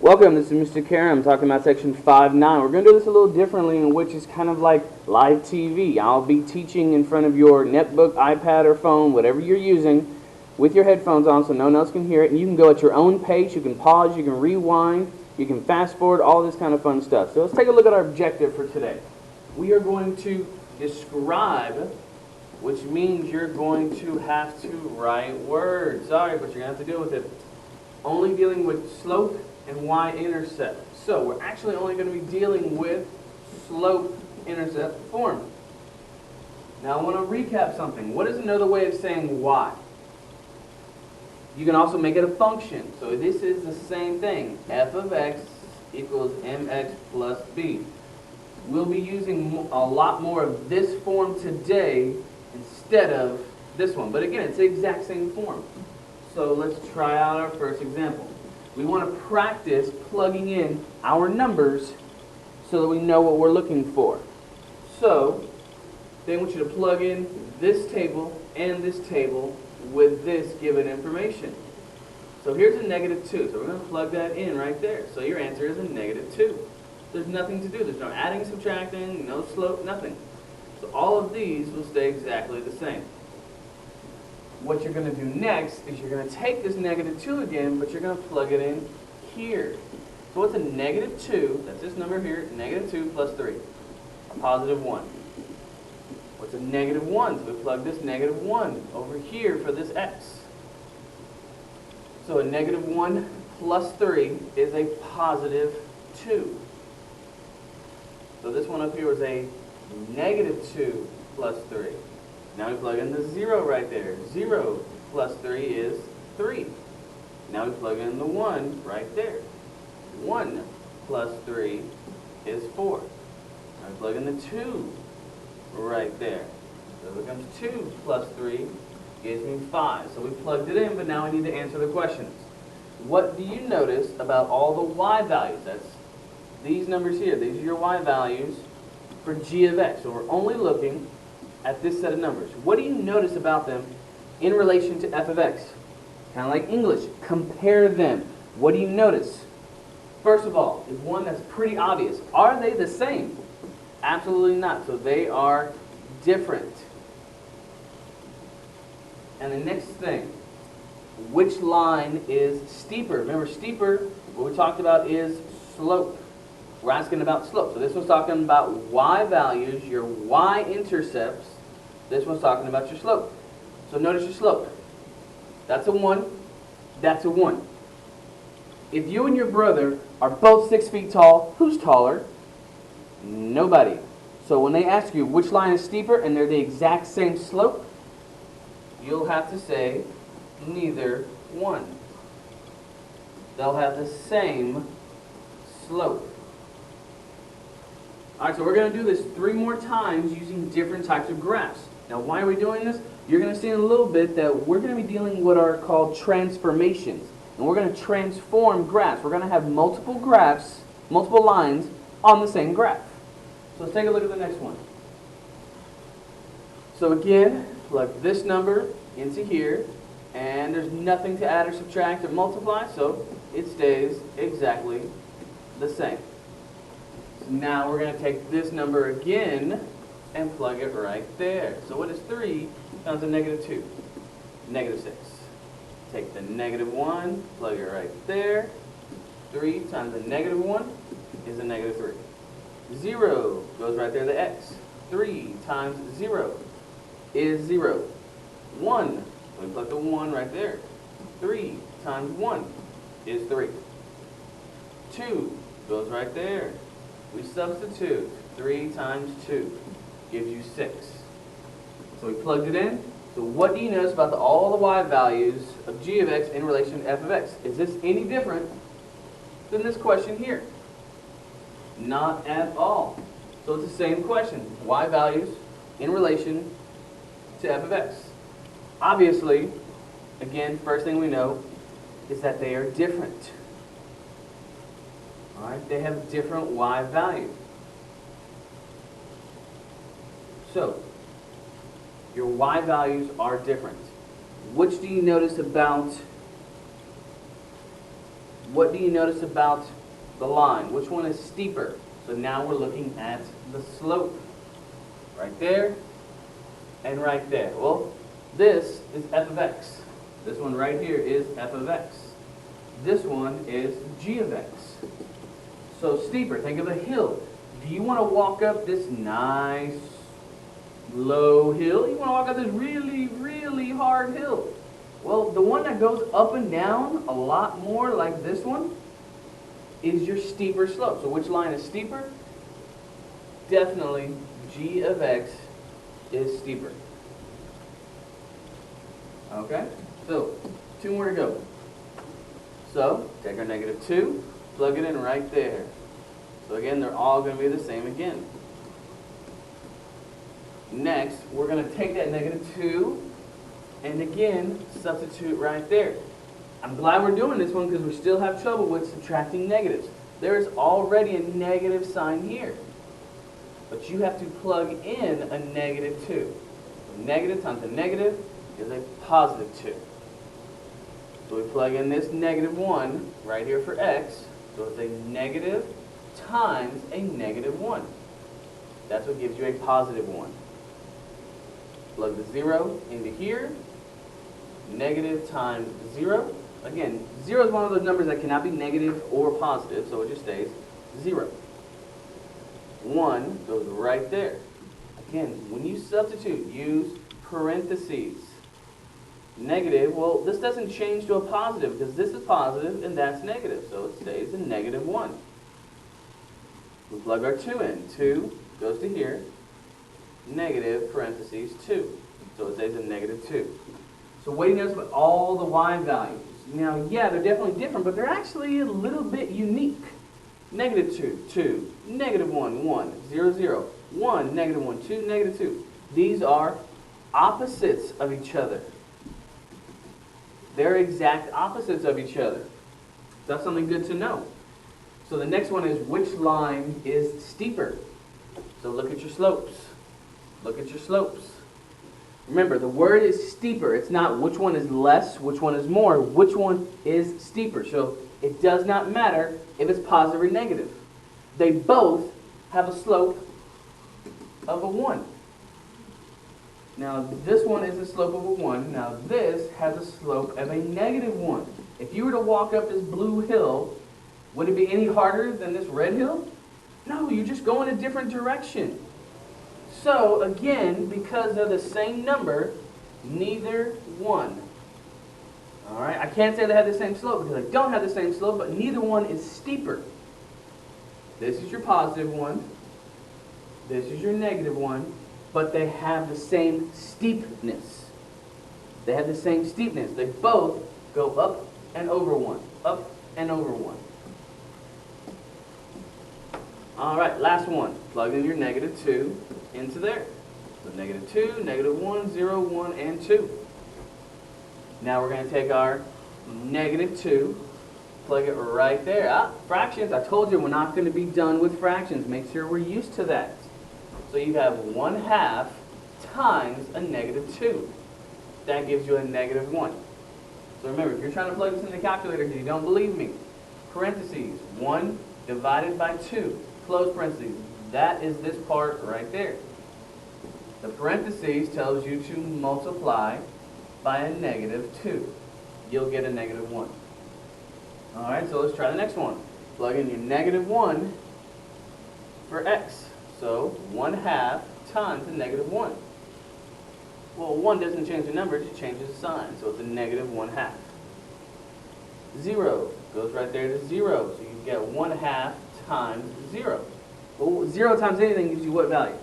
Welcome, this is Mr. Karam talking about section 5.9. We're going to do this a little differently, in which is kind of like live TV. I'll be teaching in front of your netbook, iPad, or phone, whatever you're using, with your headphones on so no one else can hear it. And you can go at your own pace, you can pause, you can rewind, you can fast forward, all this kind of fun stuff. So let's take a look at our objective for today. We are going to describe, which means you're going to have to write words. Sorry, but you're going to have to deal with it. Only dealing with slope and Y-intercept. So we're actually only going to be dealing with slope-intercept form. Now I want to recap something. What is another way of saying Y? You can also make it a function. So this is the same thing. F of x equals mx plus b. We'll be using a lot more of this form today instead of this one. But again, it's the exact same form. So let's try out our first example. We want to practice plugging in our numbers so that we know what we're looking for. So they want you to plug in this table and this table with this given information. So here's a -2. So we're going to plug that in right there. So your answer is a -2. There's nothing to do. There's no adding, subtracting, no slope, nothing. So all of these will stay exactly the same. What you're going to do next is you're going to take this -2 again, but you're going to plug it in here. So what's a -2? That's this number here, -2 plus 3, a +1. What's a -1? So we plug this -1 over here for this x. So a -1 plus 3 is a +2. So this one up here is a -2 plus 3. Now we plug in the 0 right there. 0 plus 3 is 3. Now we plug in the 1 right there. 1 plus 3 is 4. Now we plug in the 2 right there. So it becomes 2 plus 3 gives me 5. So we plugged it in, but now we need to answer the questions. What do you notice about all the y values? That's these numbers here. These are your y values for g of x. So we're only looking at this set of numbers. What do you notice about them in relation to f of x? Kind of like English. Compare them. What do you notice? First of all, is one that's pretty obvious. Are they the same? Absolutely not. So they are different. And the next thing, which line is steeper? Remember, steeper, what we talked about is slope. We're asking about slope. So this one's talking about y values, your y-intercepts. This one's talking about your slope. So notice your slope. That's a 1. That's a 1. If you and your brother are both 6 feet tall, who's taller? Nobody. So when they ask you which line is steeper and they're the exact same slope, you'll have to say neither one. They'll have the same slope. Alright, so we're going to do this 3 more times using different types of graphs. Now, why are we doing this? You're going to see in a little bit that we're going to be dealing with what are called transformations. And we're going to transform graphs. We're going to have multiple graphs, multiple lines on the same graph. So let's take a look at the next one. So again, plug this number into here, and there's nothing to add or subtract or multiply, so it stays exactly the same. Now we're going to take this number again and plug it right there. So what is 3 times a -2? -6. Take the -1, plug it right there. 3 times a -1 is a -3. 0 goes right there, the x. 3 times 0 is 0. 1, we plug the 1 right there. 3 times 1 is 3. 2 goes right there. We substitute. 3 times 2 gives you 6. So we plugged it in. So what do you notice about all the y values of g of x in relation to f of x? Is this any different than this question here? Not at all. So it's the same question. Y values in relation to f of x. Obviously, again, first thing we know is that they are different. Alright, they have different y values. So, your y values are different. Which do you notice about what do you notice about the line? Which one is steeper? So now we're looking at the slope. Right there and right there. Well, this is f of x. This one right here is f of x. This one is g of x. So steeper, think of a hill. Do you want to walk up this nice low hill? You want to walk up this really, really hard hill. Well, the one that goes up and down a lot more like this one is your steeper slope. So which line is steeper? Definitely g of x is steeper. Okay? So, 2 more to go. So, take our -2, plug it in right there. So again, they're all going to be the same again. Next, we're going to take that -2 and again, substitute right there. I'm glad we're doing this one because we still have trouble with subtracting negatives. There is already a negative sign here. But you have to plug in a -2. So negative times a negative is a +2. So we plug in this -1 right here for x. So it's a negative times a -1. That's what gives you a +1. Plug the 0 into here. Negative times 0. Again, 0 is one of those numbers that cannot be negative or positive, so it just stays 0. 1 goes right there. Again, when you substitute, use parentheses. Negative, well, this doesn't change to a positive because this is positive and that's negative, so it stays a -1. We plug our 2 in. 2 goes to here. Negative parentheses 2. So it stays a -2. So what do you notice about all the y values? Now, yeah, they're definitely different, but they're actually a little bit unique. -2, 2, -1, 1, 0, 0, 1, -1, 2, -2. These are opposites of each other. They're exact opposites of each other. That's something good to know. So the next one is which line is steeper? So look at your slopes. Look at your slopes. Remember, the word is steeper. It's not which one is less, which one is more. Which one is steeper? So it does not matter if it's positive or negative. They both have a slope of a 1. Now, this one is a slope of a 1. Now, this has a slope of a -1. If you were to walk up this blue hill, would it be any harder than this red hill? No, you just go in a different direction. So, again, because they're the same number, neither one. Alright, I can't say they have the same slope because they don't have the same slope, but neither one is steeper. This is your positive one. This is your negative one. But they have the same steepness. They have the same steepness. They both go up and over 1. Up and over 1. Alright, last one. Plug in your -2 into there. So -2, -1, 0, 1, and 2. Now we're going to take our -2, plug it right there. Fractions, I told you we're not going to be done with fractions. Make sure we're used to that. So you have 1/2 times a -2. That gives you a -1. So remember, if you're trying to plug this in the calculator because you don't believe me, parentheses, 1 divided by 2, close parentheses. That is this part right there. The parentheses tells you to multiply by a -2. You'll get a -1. Alright, so let's try the next one. Plug in your -1 for x. So 1/2 times a -1. Well, 1 doesn't change the number, it just changes the sign. So it's a -1/2. 0 goes right there to 0. So you get 1/2 times 0. Well, 0 times anything gives you what value?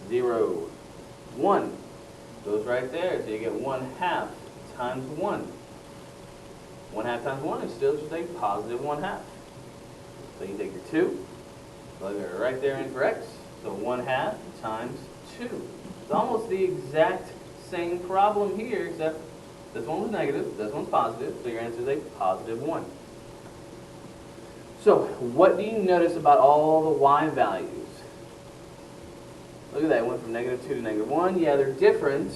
0. 1 goes right there. So you get 1/2 times 1. 1/2 times 1 is still just a positive 1/2. So you take your 2. Plug it right there in for x. So 1/2 times 2. It's almost the exact same problem here, except this one was negative, this one's positive, so your answer is a +1. So, what do you notice about all the y values? Look at that, it went from -2 to -1. Yeah, they're different.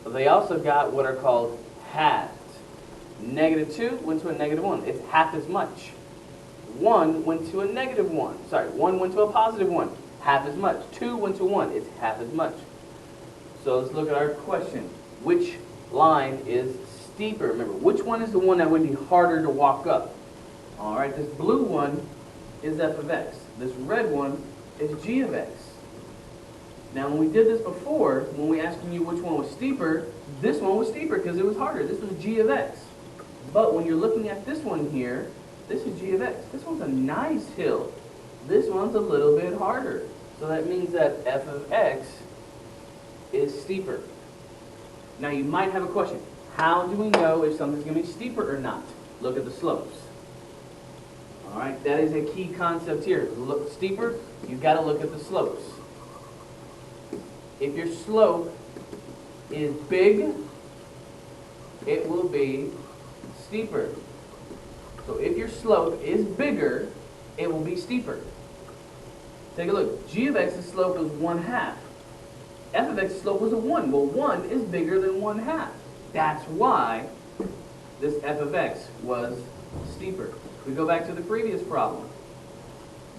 But they also got what are called halved. Negative 2 went to a negative 1. It's half as much. 1 went to a negative 1. Sorry, 1 went to a positive 1. Half as much. 2 went to 1. It's half as much. So let's look at our question. Which line is steeper? Remember, which one is the one that would be harder to walk up? All right, this blue one is f of x. This red one is g of x. Now, when we did this before, when we asked you which one was steeper, this one was steeper because it was harder. This was g of x. But when you're looking at this one here, this is g of x. This one's a nice hill. This one's a little bit harder. So that means that f of x is steeper. Now, you might have a question. How do we know if something's going to be steeper or not? Look at the slopes. All right, that is a key concept here. Look steeper, you've got to look at the slopes. If your slope is big, it will be steeper. So if your slope is bigger, it will be steeper. Take a look. G of x's slope is 1/2. F of x's slope was a 1. Well, 1 is bigger than 1/2. That's why this f of x was steeper. We go back to the previous problem.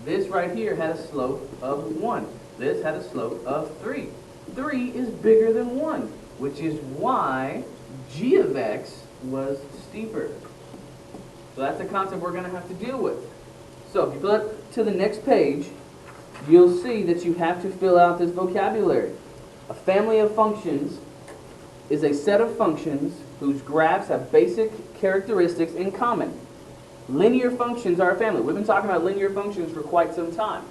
This right here had a slope of 1. This had a slope of 3. 3 is bigger than 1, which is why g of x was steeper. So that's a concept we're going to have to deal with. So if you flip to the next page, you'll see that you have to fill out this vocabulary. A family of functions is a set of functions whose graphs have basic characteristics in common. Linear functions are a family. We've been talking about linear functions for quite some time.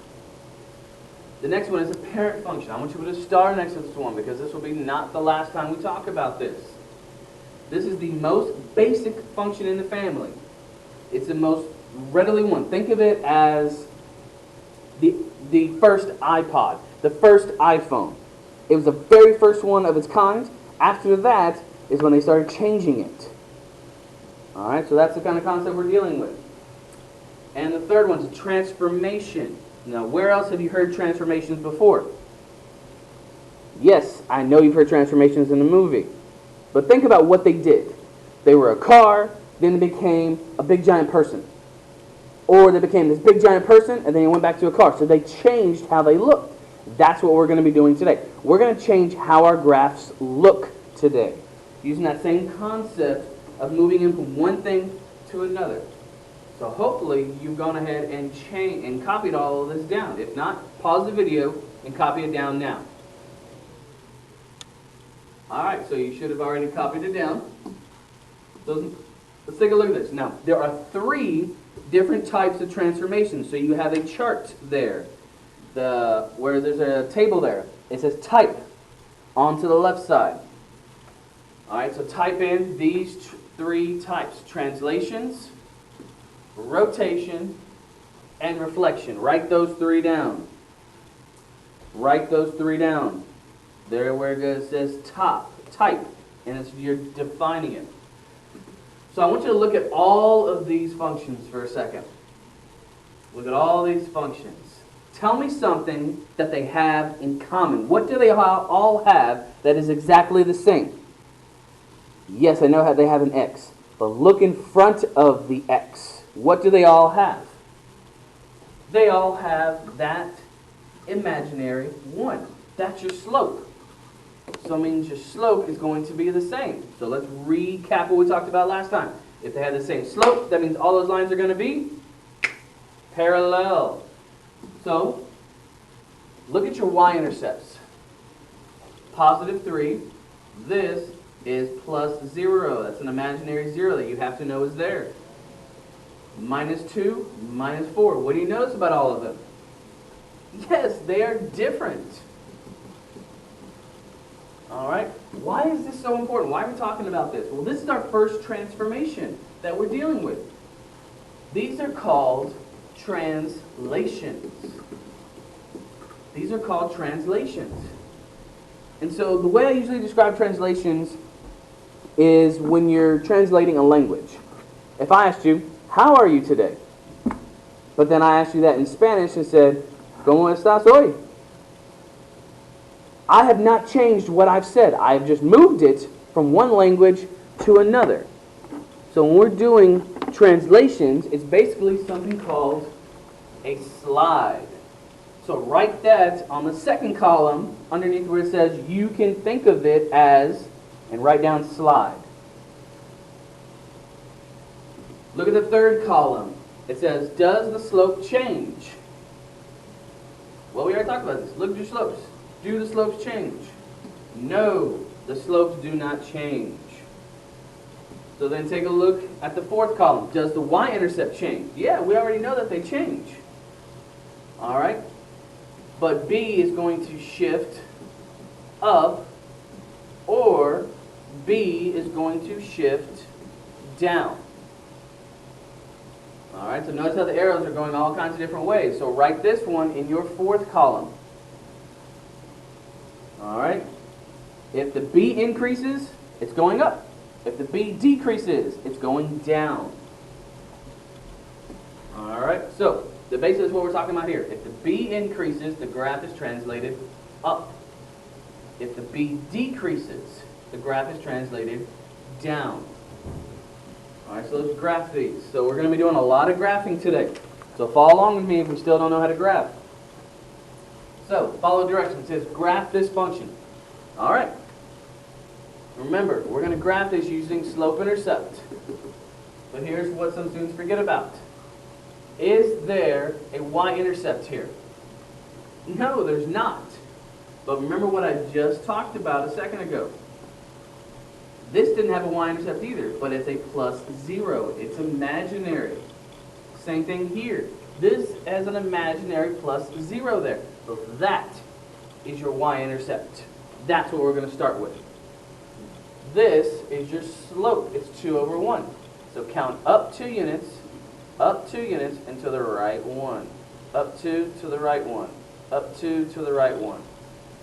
The next one is a parent function. I want you to put a star next to this one because this will be not the last time we talk about this. This is the most basic function in the family. It's the most readily one. Think of it as the first iPod, the first iPhone. It was the very first one of its kind. After that is when they started changing it. All right, so that's the kind of concept we're dealing with. And the third one is transformation. Now, where else have you heard transformations before? Yes, I know you've heard transformations in the movie. But think about what they did. They were a car, then they became a big giant person. Or they became this big giant person, and then they went back to a car. So they changed how they looked. That's what we're going to be doing today. We're going to change how our graphs look today, using that same concept of moving in from one thing to another. So hopefully you've gone ahead and copied all of this down. If not, pause the video and copy it down now. Alright, so you should have already copied it down. So let's take a look at this. Now, there are 3 different types of transformations. So you have a chart there, where there's a table there. It says type onto the left side. Alright, so type in these 3 types: translations, rotation, and reflection. Write those 3 down. Write those 3 down. There where it says type, and you're defining it. So I want you to look at all of these functions for a second. Look at all these functions. Tell me something that they have in common. What do they all have that is exactly the same? Yes, I know how they have an x, but look in front of the x. What do they all have? They all have that imaginary 1. That's your slope. So it means your slope is going to be the same. So let's recap what we talked about last time. If they have the same slope, that means all those lines are going to be parallel. So look at your y-intercepts. Positive 3. This is plus 0. That's an imaginary 0 that you have to know is there. Minus 2, minus 4. What do you notice about all of them? Yes, they are different. Alright, why is this so important? Why are we talking about this? Well, this is our first transformation that we're dealing with. These are called translations. These are called translations. And so the way I usually describe translations is when you're translating a language. If I asked you, how are you today? But then I asked you that in Spanish and said, ¿Cómo estás hoy? I have not changed what I've said. I have just moved it from one language to another. So when we're doing translations, it's basically something called a slide. So write that on the second column underneath where it says you can think of it as, and write down slide. Look at the third column. It says, does the slope change? Well, we already talked about this. Look at your slopes. Do the slopes change? No, the slopes do not change. So then take a look at the fourth column. Does the y-intercept change? Yeah, we already know that they change. All right? But B is going to shift up, or B is going to shift down. All right, so notice how the arrows are going all kinds of different ways. So write this one in your fourth column. All right, if the B increases, it's going up. If the B decreases, it's going down. All right, so the basis is what we're talking about here. If the B increases, the graph is translated up. If the B decreases, the graph is translated down. All right, so let's graph these. So we're going to be doing a lot of graphing today. So follow along with me if we still don't know how to graph. So follow directions. It says graph this function. All right. Remember, we're going to graph this using slope-intercept. But here's what some students forget about. Is there a y-intercept here? No, there's not. But remember what I just talked about a second ago. This didn't have a y-intercept either, but it's a +0. It's imaginary. Same thing here. This has an imaginary +0 there. So that is your y-intercept. That's what we're going to start with. This is your slope. It's 2 over 1. So count up 2 units, and to the right 1. Up 2 to the right 1. Up 2 to the right 1.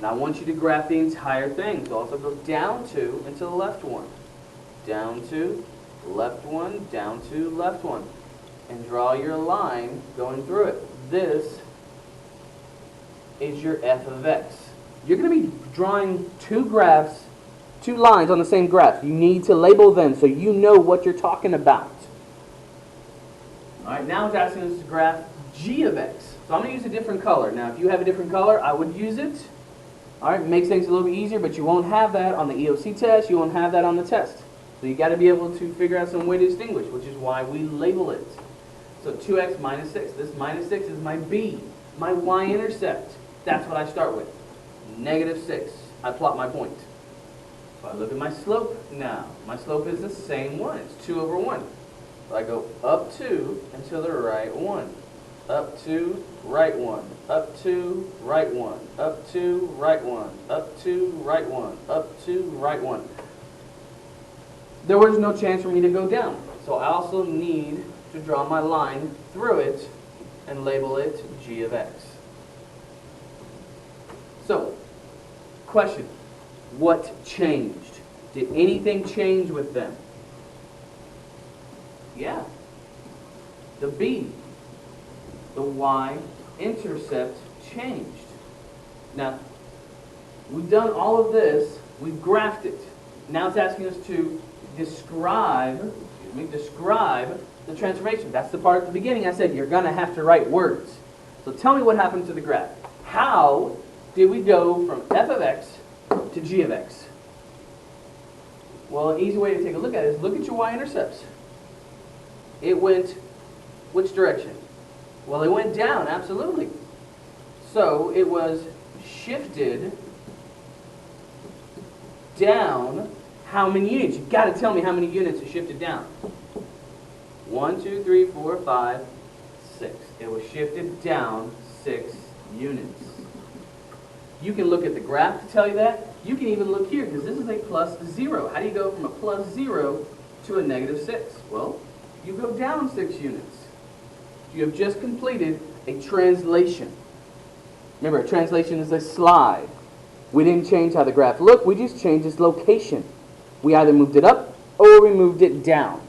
Now I want you to graph the entire thing. So also go down 2 and to the left 1. Down 2, left 1, down 2, left 1. And draw your line going through it. This is your f of x. You're going to be drawing two lines on the same graph. You need to label them so you know what you're talking about. All right, now it's asking us to graph g of x. So I'm going to use a different color. Now if you have a different color, I would use it. All right, makes things a little bit easier, but you won't have that on the EOC test. You won't have that on the test. So you got to be able to figure out some way to distinguish, which is why we label it. So 2x minus 6. This minus 6 is my b, my y-intercept. That's what I start with. -6. I plot my point. So I look at my slope now. My slope is the same one. It's 2 over 1. So I go up 2 and to the right 1. Up 2, right 1. Up 2, right 1. Up 2, right 1. Up 2, right 1. Up 2, right 1. There was no chance for me to go down. So I also need to draw my line through it and label it g of x. So, question. What changed? Did anything change with them? Yeah. The b. The y-intercept changed. Now, we've done all of this. We've graphed it. Now it's asking us to describe the transformation. That's the part at the beginning I said you're going to have to write words. So tell me what happened to the graph. How did we go from f of x to g of x? Well, an easy way to take a look at it is look at your y-intercepts. It went which direction? Well, it went down, absolutely. So it was shifted down how many units? You've got to tell me how many units it shifted down. 1, 2, 3, 4, 5, 6. It was shifted down 6 units. You can look at the graph to tell you that. You can even look here because this is a +0. How do you go from a +0 to a -6? Well, you go down 6 units. You have just completed a translation. Remember, a translation is a slide. We didn't change how the graph looked. We just changed its location. We either moved it up or we moved it down.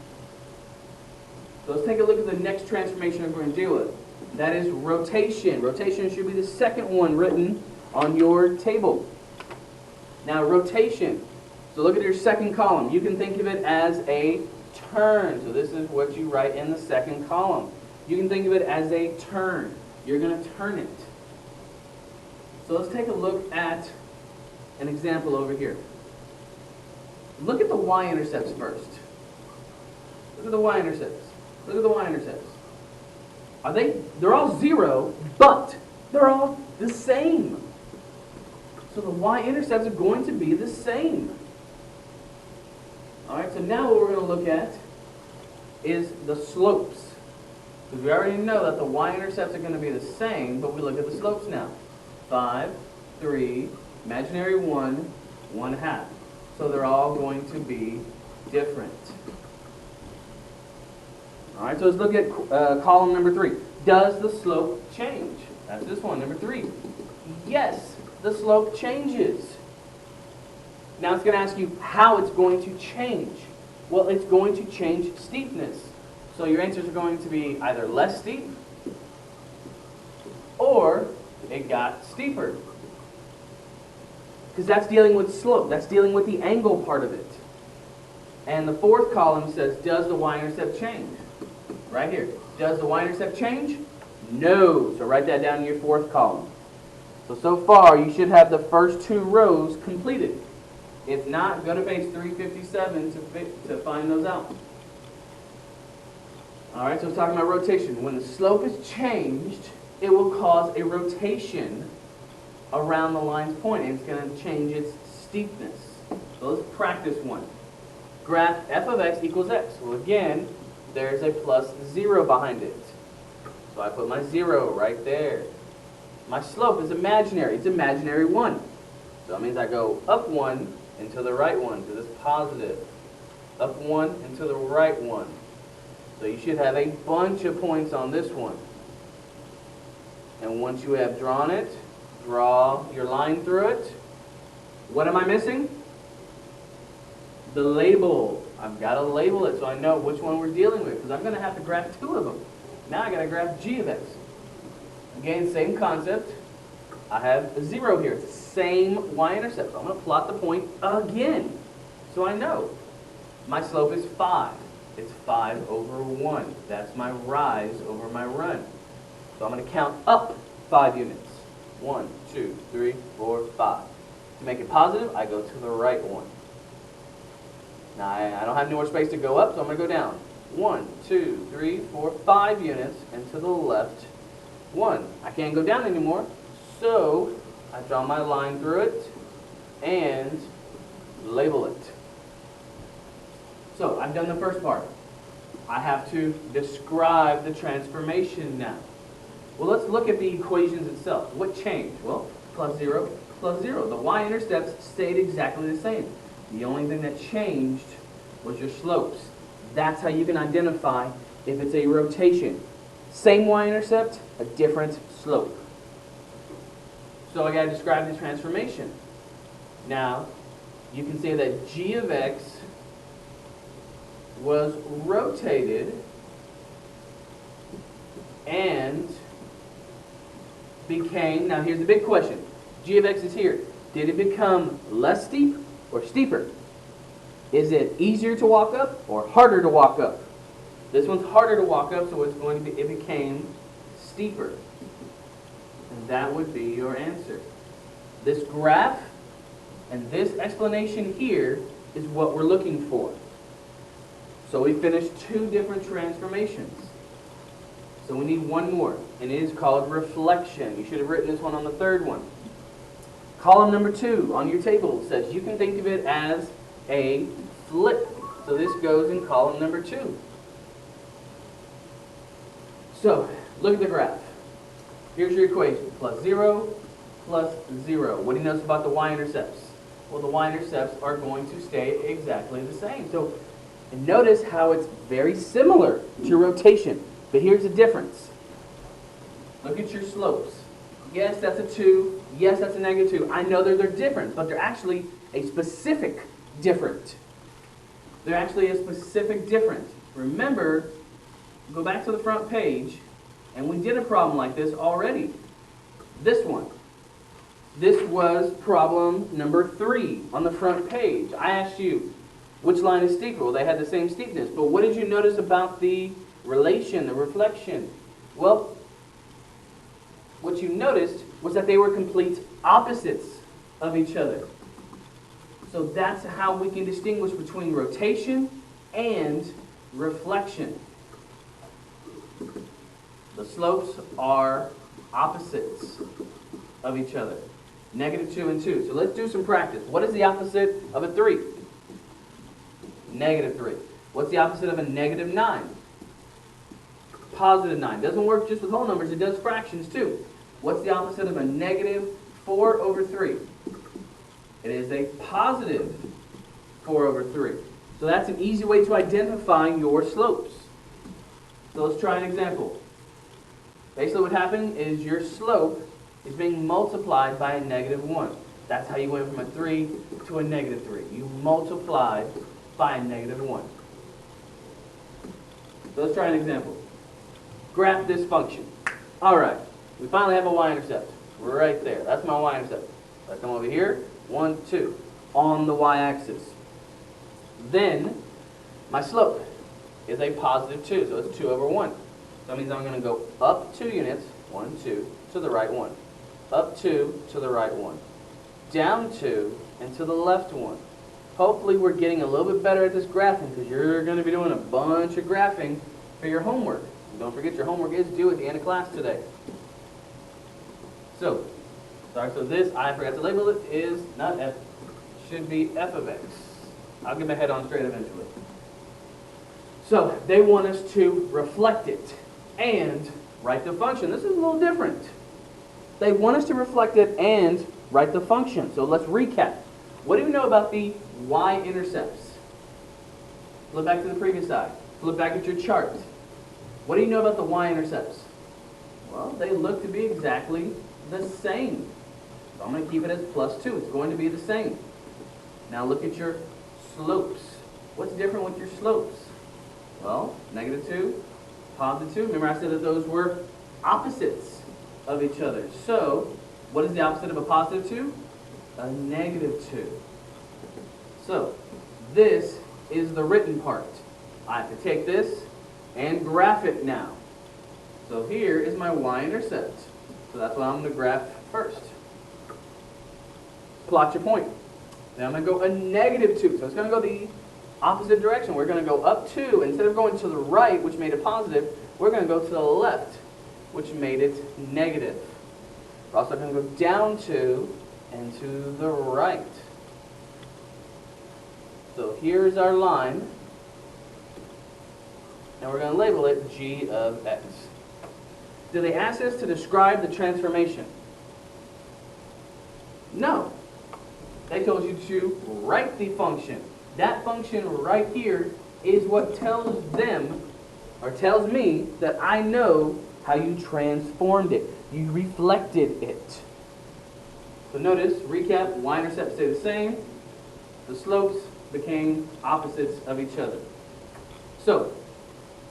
So let's take a look at the next transformation we're going to deal with. That is rotation. Rotation should be the second one written on your table. Now, rotation. So look at your second column. You can think of it as a turn. So this is what you write in the second column. You can think of it as a turn. You're going to turn it. So let's take a look at an example over here. Look at the y-intercepts first. Look at the y-intercepts. Look at the y-intercepts. They're all 0, but they're all the same. So the y-intercepts are going to be the same. Alright, so now what we're going to look at is the slopes. Because we already know that the y-intercepts are going to be the same, but we look at the slopes now. 5, 3, imaginary 1, 1/2. So they're all going to be different. Alright, so let's look at column number 3. Does the slope change? That's this one, number 3. Yes, the slope changes. Now it's going to ask you how it's going to change. Well, it's going to change steepness. So your answers are going to be either less steep or it got steeper. Because that's dealing with slope. That's dealing with the angle part of it. And the fourth column says, does the y-intercept change? Right here. Does the y-intercept change? No. So write that down in your fourth column. So far, you should have the first 2 rows completed. If not, go to page 357 to find those out. Alright, so it's talking about rotation. When the slope is changed, it will cause a rotation around the line's point, and it's going to change its steepness. So let's practice one. Graph f of x equals x. Well, again, there's a plus 0 behind it. So I put my 0 right there. My slope is imaginary. It's imaginary 1. So that means I go up 1 and to the right 1, because it's positive. Up 1 and to the right 1. So you should have a bunch of points on this one. And once you have drawn it, draw your line through it. What am I missing? The label. I've got to label it so I know which one we're dealing with, because I'm going to have to graph 2 of them. Now I got to graph g of x. Again, same concept. I have a 0 here. Same y-intercept. So I'm going to plot the point again. So I know my slope is 5. It's 5 over 1. That's my rise over my run. So I'm going to count up 5 units. 1, 2, 3, 4, 5. To make it positive, I go to the right 1. Now I don't have any more space to go up, so I'm going to go down. 1, 2, 3, 4, 5 units, and to the left 1. I can't go down anymore, so I draw my line through it and label it. So I've done the first part. I have to describe the transformation now. Well, let's look at the equations itself. What changed? Well, plus 0, plus 0. The y-intercepts stayed exactly the same. The only thing that changed was your slopes. That's how you can identify if it's a rotation. Same y-intercept, a different slope. So I got to describe the transformation. Now, you can say that g of x was rotated and became, now here's the big question. G of x is here. Did it become less steep or steeper? Is it easier to walk up or harder to walk up? This one's harder to walk up, so it's going to be, it became steeper. And that would be your answer. This graph and this explanation here is what we're looking for. So we finished 2 different transformations. So we need one more, and it is called reflection. You should have written this one on the 3rd one. Column number 2 on your table says you can think of it as a flip. So this goes in column number 2. So look at the graph. Here's your equation. Plus 0, plus 0. What do you notice about the y-intercepts? Well, the y-intercepts are going to stay exactly the same. So notice how it's very similar to rotation. But here's the difference. Look at your slopes. Yes, that's a 2. Yes, that's a -2. I know they're different, but they're actually a specific different. They're actually a specific different. Remember, go back to the front page, and we did a problem like this already. This one. This was problem number 3 on the front page. I asked you, Which line is steeper? Well, they had the same steepness. But what did you notice about the relation, the reflection? Well, what you noticed was that they were complete opposites of each other. So that's how we can distinguish between rotation and reflection. The slopes are opposites of each other. -2 and 2. So let's do some practice. What is the opposite of a 3? -3. What's the opposite of a -9? +9. Doesn't work just with whole numbers, it does fractions too. What's the opposite of a -4/3? It is a +4/3. So that's an easy way to identify your slopes. So let's try an example. Basically what happened is your slope is being multiplied by a -1. That's how you went from a 3 to a -3. You multiplied by a -1. So let's try an example. Graph this function. All right, we finally have a y-intercept right there. That's my y-intercept. I come over here, 1, 2, on the y-axis. Then my slope is a +2, so it's 2/1. That means I'm going to go up 2 units, 1, 2, to the right 1. Up 2 to the right 1. Down 2 and to the left 1. Hopefully we're getting a little bit better at this graphing because you're going to be doing a bunch of graphing for your homework. And don't forget your homework is due at the end of class today. So this, I forgot to label it, is not f, should be f of x. I'll get my head on straight eventually. So they want us to reflect it and write the function. This is a little different. They want us to reflect it and write the function. So let's recap. What do we know about the y-intercepts? Flip back to the previous side. Flip back at your chart. What do you know about the y-intercepts? Well, they look to be exactly the same. So I'm going to keep it as +2. It's going to be the same. Now look at your slopes. What's different with your slopes? Well, -2, +2. Remember I said that those were opposites of each other. So, what is the opposite of a +2? A -2. So, this is the written part. I have to take this and graph it now. So here is my y-intercept. So that's what I'm going to graph first. Plot your point. Then I'm going to go a -2. So it's going to go the opposite direction. We're going to go up 2. Instead of going to the right, which made it positive, we're going to go to the left, which made it negative. We're also going to go down 2 and to the right. So here's our line. And we're going to label it g of x. Do they ask us to describe the transformation? No. They told you to write the function. That function right here is what tells them, or tells me, that I know how you transformed it. You reflected it. So notice, recap, y-intercepts stay the same. The slopes became opposites of each other. So,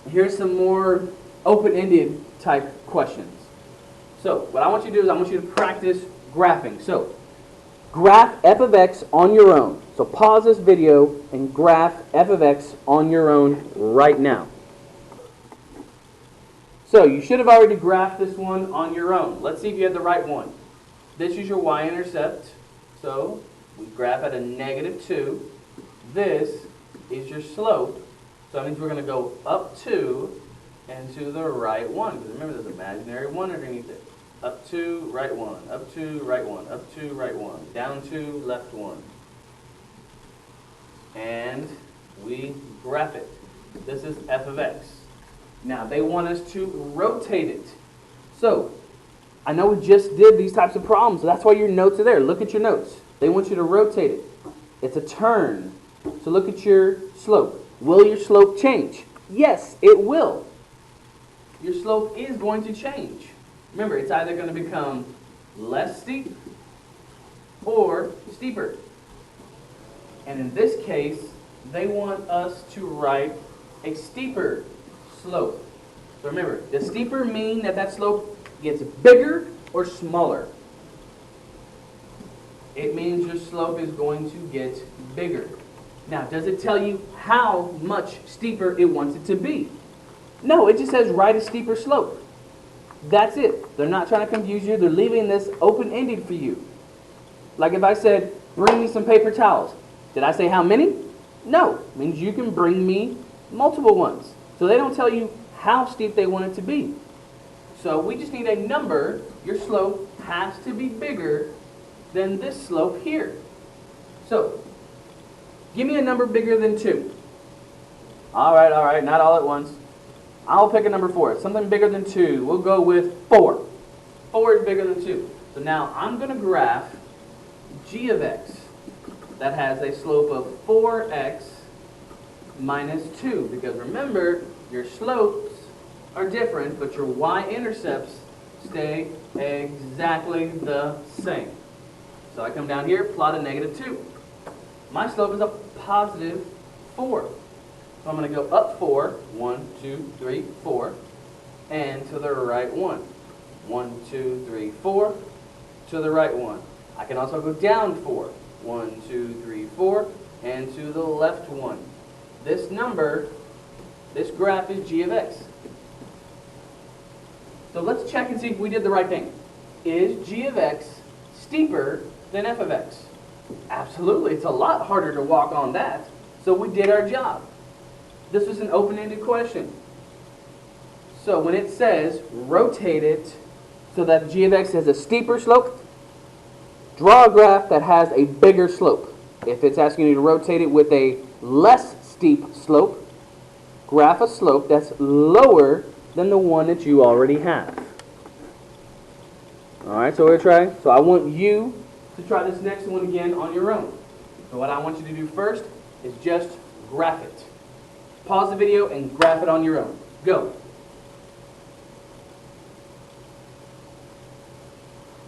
here's some more open-ended type questions. So, what I want you to do is I want you to practice graphing. So, graph f of x on your own. So pause this video and graph f of x on your own right now. So you should have already graphed this one on your own. Let's see if you have the right one. This is your y-intercept. So we graph at a -2. This is your slope. So that means we're going to go up 2 and to the right 1. Because remember, there's an imaginary 1 underneath it. Up 2, right 1. Up 2, right 1. Up 2, right 1. Down 2, left 1. And we graph it. This is f of x. Now, they want us to rotate it. So, I know we just did these types of problems, so that's why your notes are there. Look at your notes. They want you to rotate it. It's a turn. So look at your slope. Will your slope change? Yes, it will. Your slope is going to change. Remember, it's either going to become less steep or steeper. And in this case, they want us to write a steeper slope. So remember, does steeper mean that that slope gets bigger or smaller? It means your slope is going to get bigger. Now, does it tell you how much steeper it wants it to be? No, it just says write a steeper slope. That's it. They're not trying to confuse you. They're leaving this open-ended for you. Like if I said, bring me some paper towels. Did I say how many? No. It means you can bring me multiple ones. So they don't tell you how steep they want it to be. So we just need a number. Your slope has to be bigger than this slope here. So, give me a number bigger than 2. All right, not all at once. I'll pick a number for it. Something bigger than 2. We'll go with 4. 4 is bigger than 2. So now I'm going to graph g of x that has a slope of 4x minus 2. Because remember, your slopes are different, but your y-intercepts stay exactly the same. So I come down here, plot a negative 2. My slope is a positive 4. So I'm going to go up 4, 1, 2, 3, 4, and to the right 1. 1, 2, 3, 4, to the right 1. I can also go down 4. 1, 2, 3, 4, and to the left 1. This number, this graph is g of x. So let's check and see if we did the right thing. Is g of x steeper than f of x? Absolutely. It's a lot harder to walk on that. So we did our job. This was an open-ended question. So when it says rotate it so that g of x has a steeper slope, draw a graph that has a bigger slope. If it's asking you to rotate it with a less steep slope, graph a slope that's lower than the one that you already have. Alright, so we're going to try. So I want you to try this next one again on your own. So what I want you to do first is just graph it. Pause the video and graph it on your own. Go.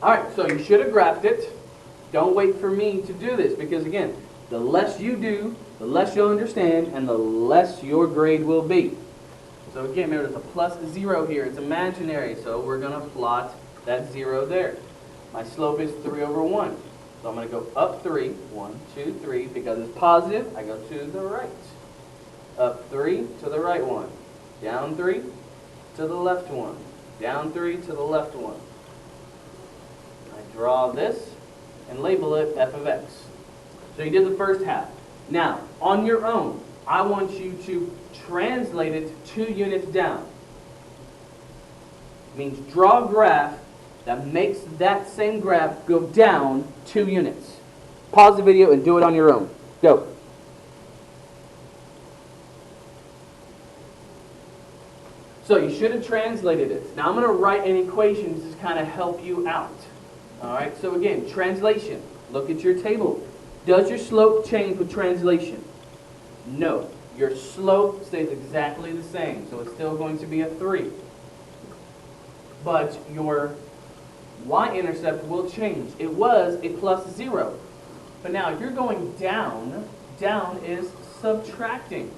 Alright, so you should have graphed it. Don't wait for me to do this because again, the less you do, the less you'll understand and the less your grade will be. So again, remember there's a plus 0 here. It's imaginary, so we're going to plot that 0 there. My slope is 3 over 1. So I'm going to go up 3, 1, 2, 3. Because it's positive, I go to the right. Up 3 to the right 1. Down 3 to the left 1. Down 3 to the left 1. I draw this and label it f of x. So you did the first half. Now, on your own, I want you to translate it 2 units down. It means draw a graph that makes that same graph go down 2 units. Pause the video and do it on your own. Go. So you should have translated it. Now I'm going to write an equation to kind of help you out. Alright, so again, translation. Look at your table. Does your slope change with translation? No. Your slope stays exactly the same, so it's still going to be a 3. But your y-intercept will change. It was a plus 0. But now if you're going down, down is subtracting.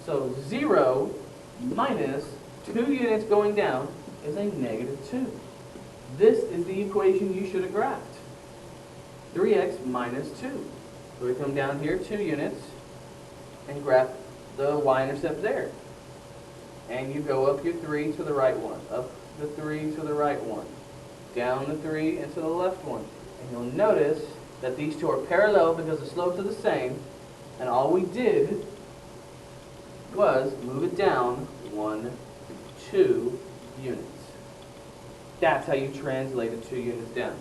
So 0 minus 2 units going down is a negative 2. This is the equation you should have graphed. 3x minus 2. So we come down here 2 units and graph the y-intercept there. And you go up your 3 to the right 1. Up the 3 to the right 1. Down the 3 and to the left 1. And you'll notice that these two are parallel because the slopes are the same. And all we did was move it down 1, 2 units. That's how you translated 2 units down.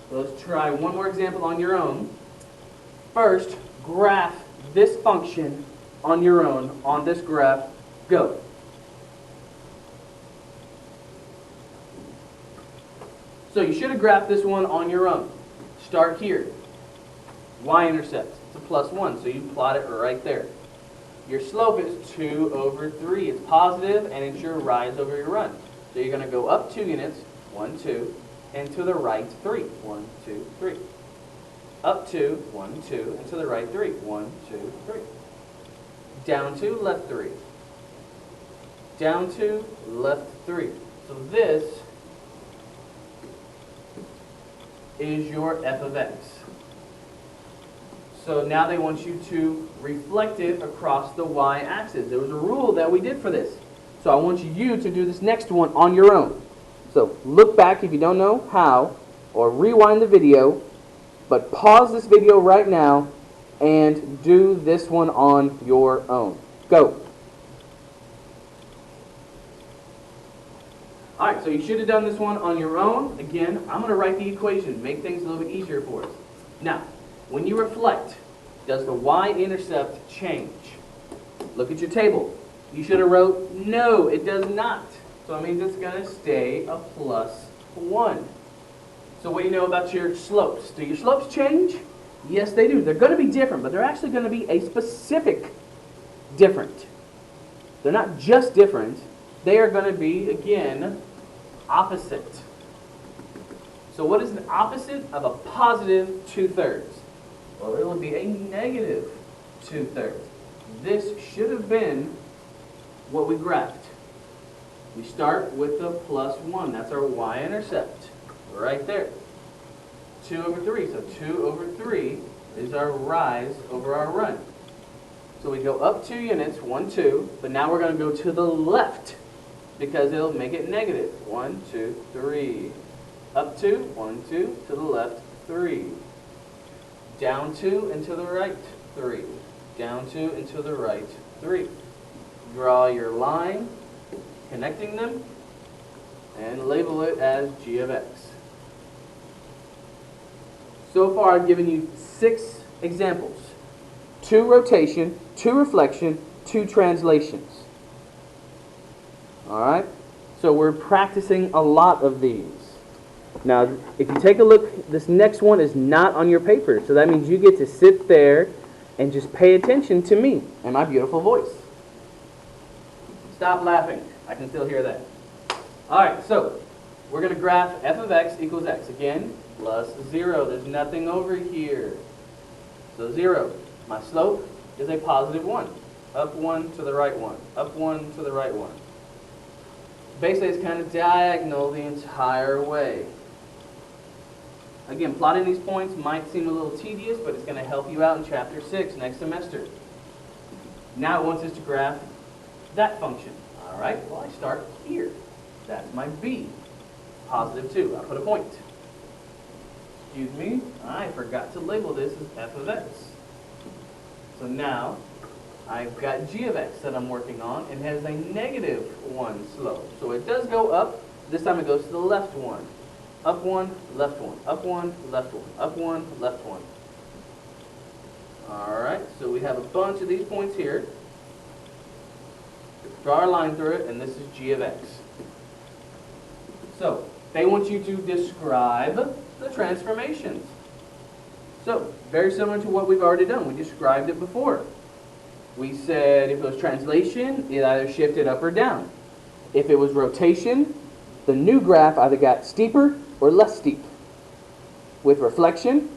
So let's try one more example on your own. First, graph this function on your own, on this graph. Go. So you should have graphed this one on your own. Start here. Y-intercept. It's a plus 1, so you plot it right there. Your slope is 2 over 3. It's positive, and it's your rise over your run. So you're going to go up 2 units, 1, 2, and to the right 3, 1, 2, 3. Up 2, 1, 2, and to the right 3, 1, 2, 3. Down 2, left 3. Down 2, left 3. So this is your f of x. So now they want you to reflect it across the y-axis. There was a rule that we did for this. So I want you to do this next one on your own. So look back if you don't know how, or rewind the video, but pause this video right now and do this one on your own. Go. Alright, so you should have done this one on your own. Again, I'm going to write the equation, make things a little bit easier for us. Now, when you reflect, does the y-intercept change? Look at your table. You should have wrote, no, it does not. So that means it's going to stay a plus 1. So what do you know about your slopes? Do your slopes change? Yes, they do. They're going to be different, but they're actually going to be a specific different. They're not just different. They are going to be, again, opposite. So what is the opposite of a positive 2/3? Well, it will be a negative 2/3. This should have been what we graphed. We start with the plus 1. That's our y-intercept right there. 2 over 3. So 2 over 3 is our rise over our run. So we go up 2 units, 1, 2, but now we're going to go to the left because it'll make it negative. 1, 2, 3. Up 2, 1, 2, to the left, 3. Down 2 and to the right, 3. Down 2 and to the right, 3. Draw your line, connecting them, and label it as g of x. So far I've given you 6 examples. 2 rotation, 2 reflection, 2 translations. Alright? So we're practicing a lot of these. Now, if you take a look, this next one is not on your paper. So that means you get to sit there and just pay attention to me and my beautiful voice. Stop laughing. I can still hear that. Alright, so we're going to graph f of x equals x. Again, plus 0. There's nothing over here. So 0. My slope is a positive 1. Up 1 to the right 1. Up 1 to the right 1. Basically, it's kind of diagonal the entire way. Again, plotting these points might seem a little tedious, but it's going to help you out in Chapter 6 next semester. Now it wants us to graph that function. Alright, well I start here. That's my b. Positive 2. I put a point. Excuse me, I forgot to label this as f of x. So now, I've got g of x that I'm working on, and has a negative 1 slope. So it does go up. This time it goes to the left 1. Up 1, left 1. Up 1, left 1. Up 1, left 1. Alright, so we have a bunch of these points here. Draw our line through it, and this is g of x. So, they want you to describe the transformations. So, very similar to what we've already done. We described it before. We said if it was translation, it either shifted up or down. If it was rotation, the new graph either got steeper or less steep. With reflection,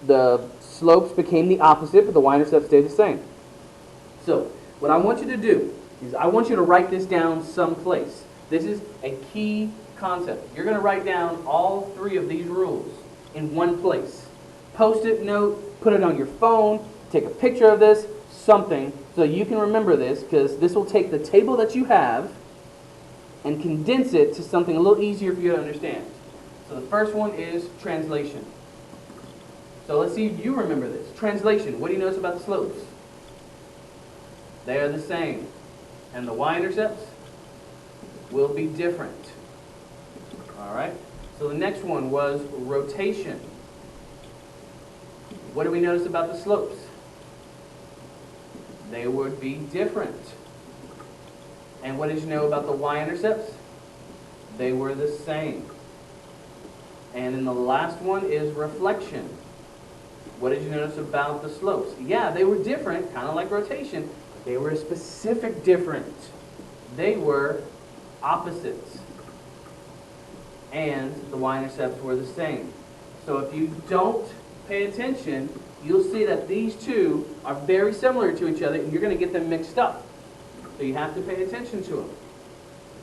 the slopes became the opposite, but the y-intercept stayed the same. So, what I want you to do is I want you to write this down someplace. This is a key concept. You're going to write down all 3 of these rules in one place. Post-it note, put it on your phone, take a picture of this, something, so you can remember this, because this will take the table that you have and condense it to something a little easier for you to understand. So the first one is translation. So let's see if you remember this. Translation, what do you notice about the slopes? They are the same. And the y-intercepts will be different. Alright, so the next one was rotation. What do we notice about the slopes? They would be different. And what did you know about the y-intercepts? They were the same. And then the last one is reflection. What did you notice about the slopes? Yeah, they were different, kind of like rotation. They were a specific different. They were opposites. And the y-intercepts were the same. So if you don't pay attention, you'll see that these two are very similar to each other, and you're going to get them mixed up. So you have to pay attention to them.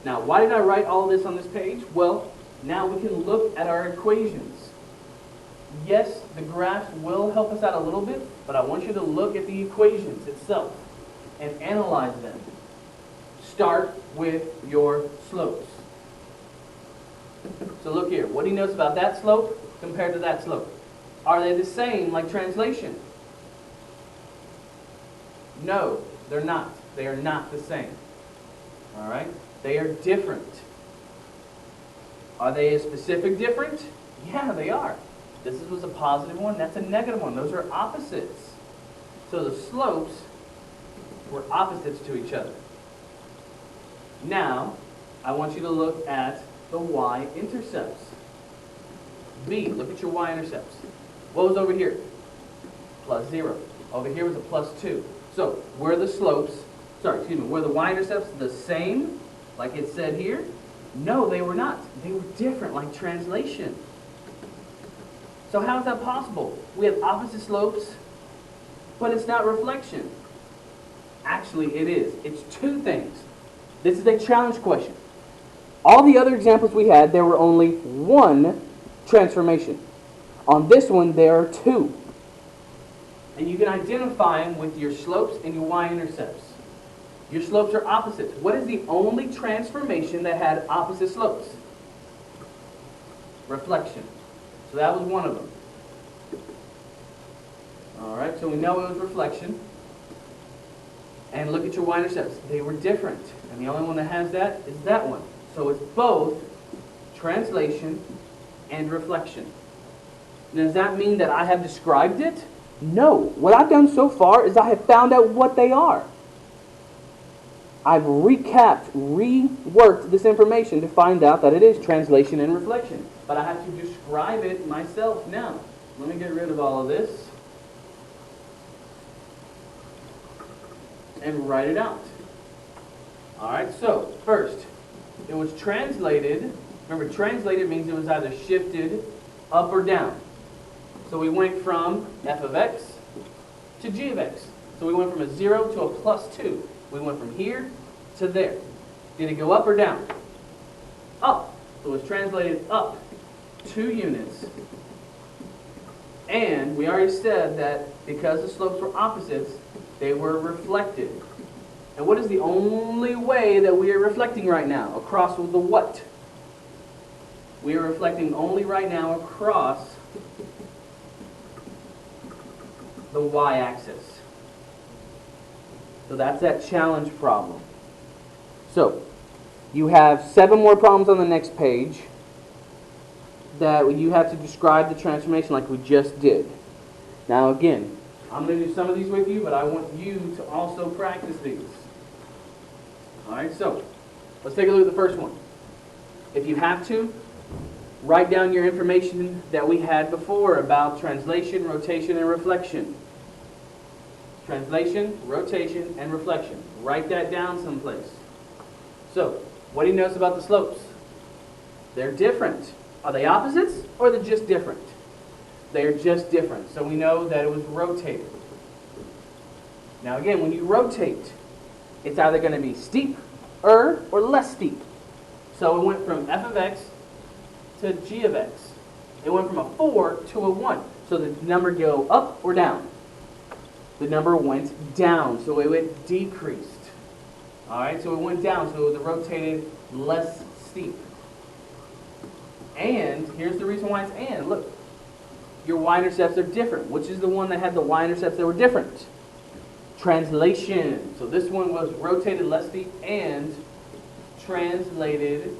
Now, why did I write all this on this page? Well, now we can look at our equations. Yes, the graphs will help us out a little bit, but I want you to look at the equations itself and analyze them. Start with your slopes. So look here. What do you notice about that slope compared to that slope? Are they the same like translation? No, they're not. They are not the same. All right? They are different. Are they a specific different? Yeah, they are. This was a positive one. That's a negative one. Those are opposites. So the slopes were opposites to each other. Now, I want you to look at the y-intercepts. B, look at your y-intercepts. What was over here? Plus 0. Over here was a plus 2. So, were the slopes, were the y-intercepts the same, like it said here? No, they were not. They were different, like translation. So how is that possible? We have opposite slopes, but it's not reflection. Actually, it is. It's two things. This is a challenge question. All the other examples we had, there were only one transformation. On this one, there are two. And you can identify them with your slopes and your y-intercepts. Your slopes are opposites. What is the only transformation that had opposite slopes? Reflection. So that was one of them. Alright, so we know it was reflection. And look at your y-intercepts. They were different. And the only one that has that is that one. So it's both translation and reflection. Now, does that mean that I have described it? No. What I've done so far is I have found out what they are. I've reworked this information to find out that it is translation and reflection. But I have to describe it myself now. Let me get rid of all of this and write it out. Alright, so first, it was translated. Remember, translated means it was either shifted up or down. So we went from f of x to g of x. So we went from a 0 to a plus 2. We went from here to there. Did it go up or down? Up. So it was translated up 2 units. And we already said that because the slopes were opposites, they were reflected. And what is the only way that we are reflecting right now? Across the what? We are reflecting only right now across the y-axis. So that's that challenge problem. So, you have 7 more problems on the next page that you have to describe the transformation like we just did. Now again, I'm going to do some of these with you, but I want you to also practice these. Alright, so let's take a look at the first one. If you have to, write down your information that we had before about translation, rotation, and reflection. Translation, rotation, and reflection. Write that down someplace. So, what do you notice about the slopes? They're different. Are they opposites, or they're just different? They're just different. So we know that it was rotated. Now again, when you rotate, it's either going to be steeper or less steep. So it went from f of x to g of x. It went from a 4 to a 1. So the number go up or down? The number went down, so it went decreased. Alright, so it went down, so it was rotated less steep. And here's the reason why it's and. Look, your y-intercepts are different. Which is the one that had the y-intercepts that were different? Translation. So this one was rotated less steep and translated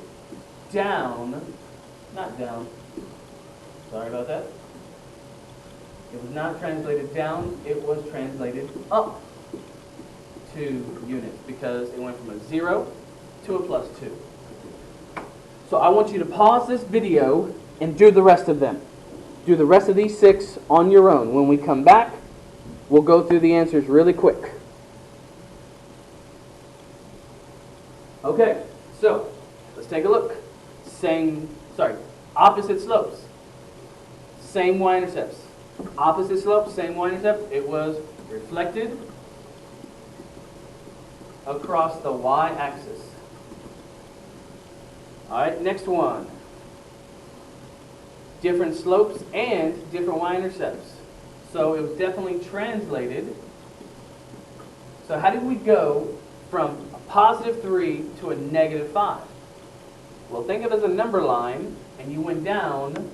down. Not down. Sorry about that. It was not translated down. It was translated up 2 units because it went from a 0 to a plus 2. So I want you to pause this video and do the rest of them. Do the rest of these 6 on your own. When we come back, we'll go through the answers really quick. Okay, so let's take a look. Opposite slopes. Same y-intercepts. Opposite slopes, same y-intercept. It was reflected across the y-axis. Alright, next one. different slopes and different y-intercepts. So it was definitely translated. So how did we go from a positive 3 to a negative 5? Well, think of it as a number line, and you went down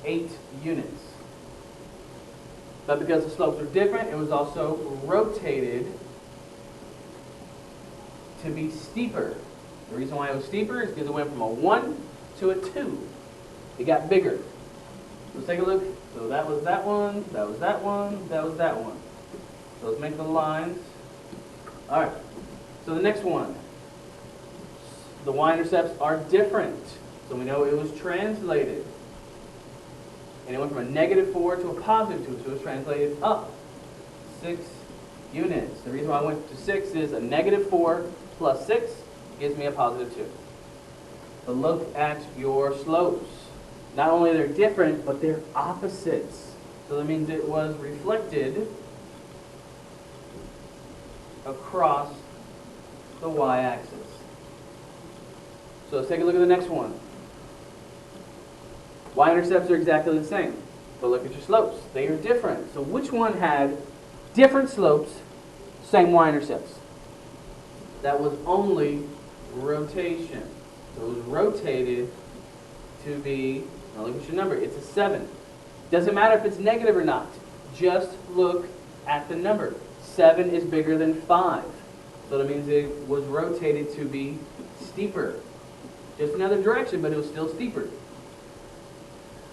8 units. But because the slopes are different, it was also rotated to be steeper. The reason why it was steeper is because it went from a 1 to a 2. It got bigger. Let's take a look. So that was that one, that was that one, that was that one. So let's make the lines. All right. So the next one. The y-intercepts are different. So we know it was translated. And it went from a negative 4 to a positive 2. So it was translated up 6 units. The reason why I went to 6 is a negative 4 plus 6 gives me a positive 2. But look at your slopes. Not only they're different, but they're opposites. So that means it was reflected across the y-axis. So let's take a look at the next one. Y-intercepts are exactly the same, but look at your slopes. They are different. So which one had different slopes, same y-intercepts? That was only rotation. So it was rotated to be, now look at your number, it's a 7. Doesn't matter if it's negative or not. Just look at the number. 7 is bigger than 5. So that means it was rotated to be steeper. Just another direction, but it was still steeper.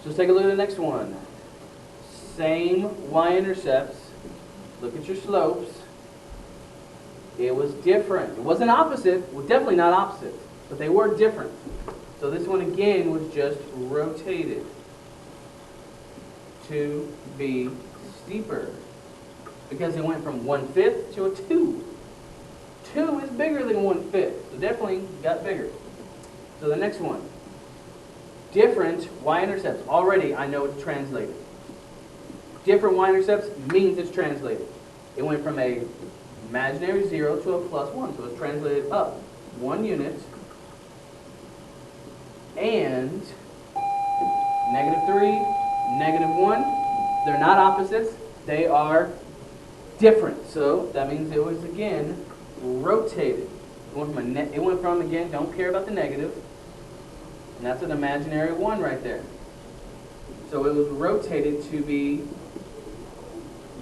So let's take a look at the next one. Same y-intercepts. Look at your slopes. It was different. It wasn't opposite. Well, definitely not opposite. But they were different. So this one again was just rotated to be steeper. Because it went from 1/5 to a 2. 2 is bigger than 1/5. So definitely got bigger. So the next one. Different y-intercepts. Already I know it's translated. Different y-intercepts means it's translated. It went from a imaginary 0 to a plus 1. So it's translated up 1 unit. And negative 3, negative 1. They're not opposites. They are different. So that means it was again rotated. It went from again, don't care about the negative. And that's an imaginary 1 right there. So it was rotated to be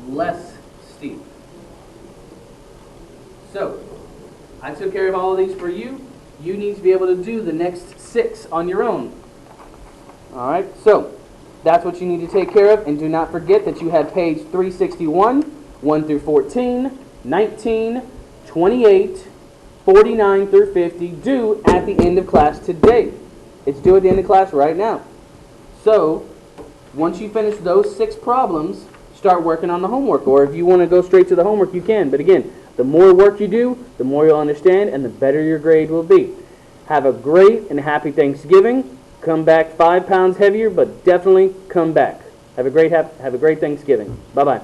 less steep. So, I took care of all of these for you. You need to be able to do the next 6 on your own. Alright, so that's what you need to take care of. And do not forget that you have page 361, 1 through 14, 19, 28, 49 through 50 due at the end of class today. It's due at the end of class right now. So, once you finish those 6 problems, start working on the homework. Or if you want to go straight to the homework, you can. But again, the more work you do, the more you'll understand and the better your grade will be. Have a great and happy Thanksgiving. Come back 5 pounds heavier, but definitely come back. Have a great Thanksgiving. Bye-bye.